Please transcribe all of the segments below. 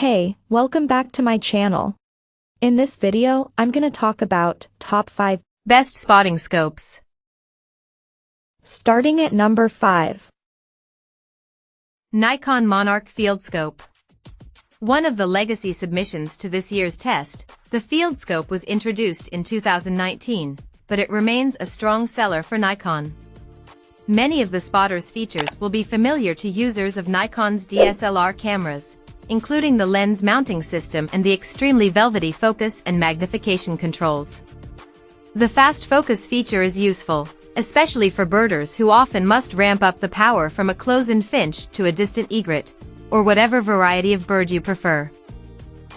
Hey, welcome back to my channel. In this video, I'm gonna talk about top 5 best spotting scopes. Starting at number 5. Nikon Monarch Field Scope. One of the legacy submissions to this year's test, the Field Scope was introduced in 2019, but it remains a strong seller for Nikon. Many of the spotter's features will be familiar to users of Nikon's DSLR cameras, including the lens mounting system and the extremely velvety focus and magnification controls. The fast focus feature is useful, especially for birders who often must ramp up the power from a close-in finch to a distant egret, or whatever variety of bird you prefer.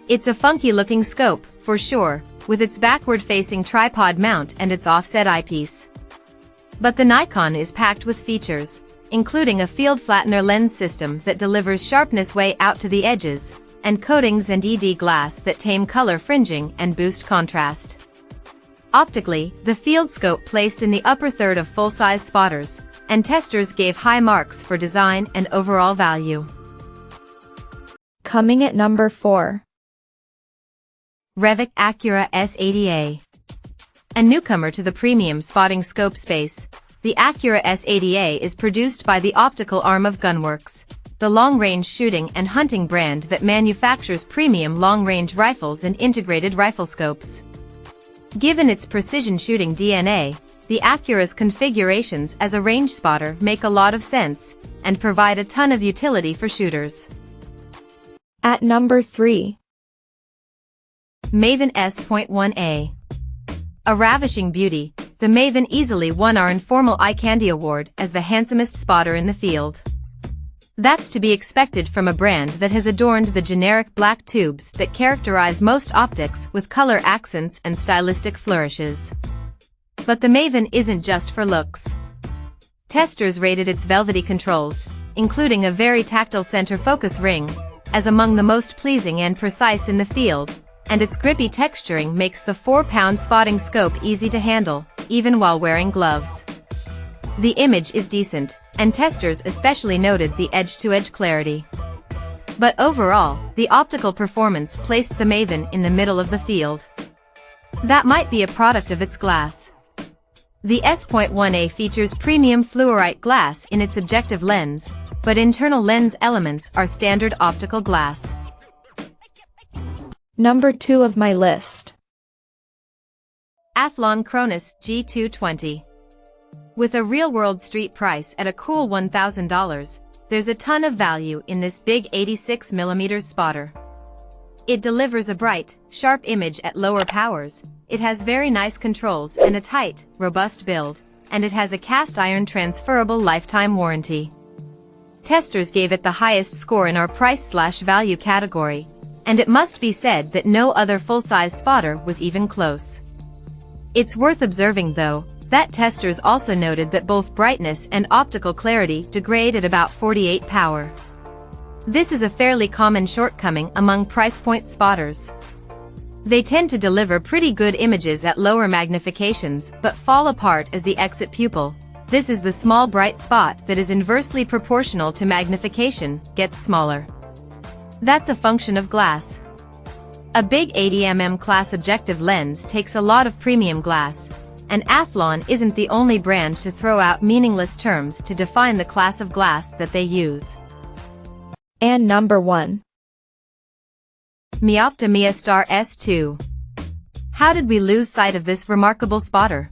It's a funky-looking scope, for sure, with its backward-facing tripod mount and its offset eyepiece. But the Nikon is packed with features, including a field flattener lens system that delivers sharpness way out to the edges, and coatings and ED glass that tame color fringing and boost contrast. Optically, the Field Scope placed in the upper third of full-size spotters, and testers gave high marks for design and overall value. Coming at number 4. Revic Acura S80A. A newcomer to the premium spotting scope space, the Acura S80A is produced by the optical arm of Gunworks, the long-range shooting and hunting brand that manufactures premium long-range rifles and integrated rifle scopes. Given its precision shooting DNA, the Acura's configurations as a range spotter make a lot of sense, and provide a ton of utility for shooters. At number 3. Maven S.1A. A ravishing beauty, the Maven easily won our informal eye candy award as the handsomest spotter in the field. That's to be expected from a brand that has adorned the generic black tubes that characterize most optics with color accents and stylistic flourishes. But the Maven isn't just for looks. Testers rated its velvety controls, including a very tactile center focus ring, as among the most pleasing and precise in the field, and its grippy texturing makes the 4-pound spotting scope easy to handle, even while wearing gloves. The image is decent, and testers especially noted the edge-to-edge clarity. But overall, the optical performance placed the Maven in the middle of the field. That might be a product of its glass. The S.1A features premium fluorite glass in its objective lens, but internal lens elements are standard optical glass. Number 2 of my list. Athlon Cronus G220. With a real-world street price at a cool $1,000, there's a ton of value in this big 86mm spotter. It delivers a bright, sharp image at lower powers, it has very nice controls and a tight, robust build, and it has a cast-iron transferable lifetime warranty. Testers gave it the highest score in our price/value category, and it must be said that no other full-size spotter was even close. It's worth observing though, that testers also noted that both brightness and optical clarity degrade at about 48 power. This is a fairly common shortcoming among price point spotters. They tend to deliver pretty good images at lower magnifications but fall apart as the exit pupil. This is the small bright spot that is inversely proportional to magnification, gets smaller. That's a function of glass. A big 80mm class objective lens takes a lot of premium glass, and Athlon isn't the only brand to throw out meaningless terms to define the class of glass that they use. And number 1. Meopta Meostar S2. How did we lose sight of this remarkable spotter?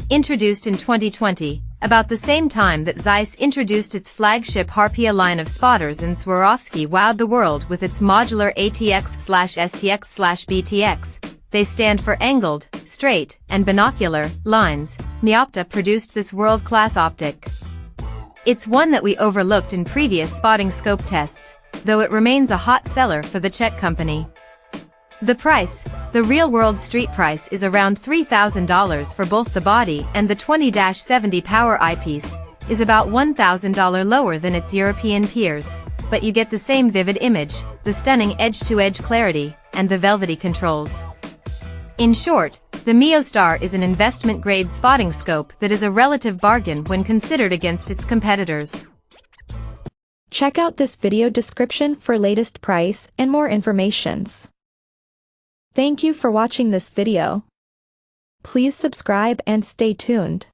Introduced in 2020, about the same time that Zeiss introduced its flagship Harpia line of spotters, and Swarovski wowed the world with its modular ATX/STX/BTX, they stand for angled, straight, and binocular lines. Meopta produced this world-class optic. It's one that we overlooked in previous spotting scope tests, though it remains a hot seller for the Czech company. The price, the real-world street price, is around $3,000 for both the body, and the 20-70 power eyepiece is about $1,000 lower than its European peers, but you get the same vivid image, the stunning edge-to-edge clarity, and the velvety controls. In short, the Meostar is an investment-grade spotting scope that is a relative bargain when considered against its competitors. Check out this video description for latest price and more informations. Thank you for watching this video. Please subscribe and stay tuned.